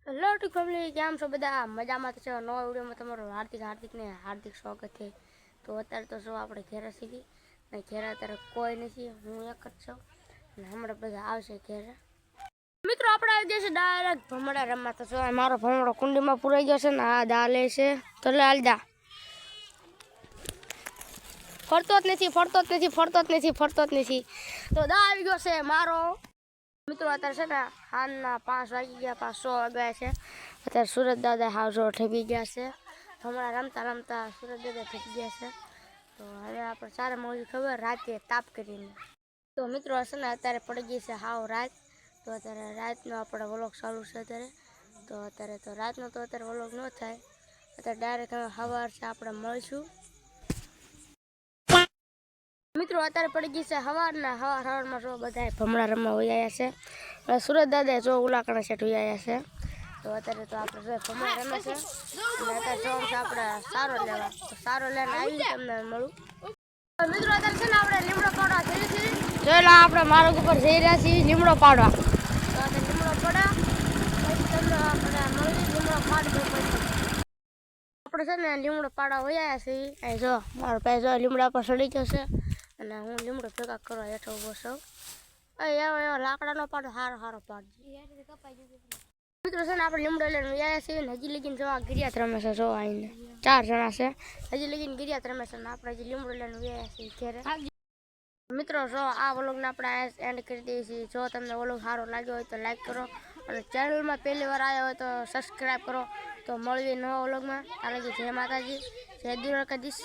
Hello T family, કેમ છો બધા? મજામાં તો છે. નવા વિડીયોમાં તમારું હાર્દિક સ્વાગત છે. તો અત્યારે તો શું આપણે ઘેરે સીધી ને ઘેરે અત્યારે કોઈ નથી, હું એક જ છું અને હમણાં બધા આવશે ઘેરે. મિત્રો આપણે આવી જશે ડાયરેક્ટ ભમડા રમવા. તો શું મારો ભમડો કુંડીમાં પૂરાઈ ગયો છે ને આ દા લે છે તો લે હાલ દા. ફરતો જ નથી તો દા આવી ગયો છે મારો. મિત્રો અત્યારે છે ને હાલના 5 વાગી ગયા, 5:06 વાગ્યા છે. અત્યારે સુરત દાદા હાવજો ઠેબી ગયા છે. હમણાં રમતા રમતા સુરત દાદા ઠેબી ગયા છે. તો હવે આપણે સારા મોજી ખબર રાતે તાપ કરીને. તો મિત્રો છે ને અત્યારે પડી ગઈ છે હાવ રાત. તો અત્યારે રાતનો આપણે વ્લોગ ચાલુ છે અત્યારે. તો રાતનો તો અત્યારે વ્લોગ ન થાય, અત્યારે ડાયરેક્ટ સવાર છે આપણે મળીશું. મિત્રો અત્યારે પડી ગઈ છે સવારમાં જો બધા ભમણા રમવા વયા છે. સુરત દાદા જો ઉલાકણા સેટ વયા છે. તો અત્યારે તો આપણે ભમણા રમે છે અને અત્યારે જો આપણે સારો લેવા, તો સારો લઈને આવી તમને મળું. મિત્રો અત્યારે છે ને આપણે લીમડો પાડવા જઈએ છીએ. જોયેલા આપણે માર્ગ ઉપર જઈ રહ્યા છીએ લીમડો પાડવા. તો આપણે લીમડો પડ્યા પછી તમને આપણે મળી લીમડો પાડવો પડશે. આપણે છે ને લીમડો પાડવા વયા છીએ. અહીં જો મારો ભાઈ જો લીમડા પર ચડી ગયો છે અને હું લીમડો ભેગા કરવા હેઠો ઉભો છું. એવો લાકડાનો પાડો સારો પાડજો. મિત્રો છે ને આપણે લીમડો લઈને વ્યાયા છીએ ને હજી લગીને જોવા ગિરિયાત રમે છે. જોવા આવીને 4 જણા છે, હજી લગીને ગિરિયાત રમે છે ને આપણે હજી લીમડો લઈને વ્યાયા છીએ ઘેરે. મિત્રો જો આ વ્લોગને આપણે એન્ડ કરી દઈએ છીએ. જો તમને વ્લોગ સારો લાગ્યો હોય તો લાઈક કરો અને ચેનલમાં પહેલી વાર આવ્યા હોય તો સબસ્ક્રાઈબ કરો. તો મળીએ નવા વ્લોગમાં. તારે જય માતાજી, જય દ્વારકાધીશ.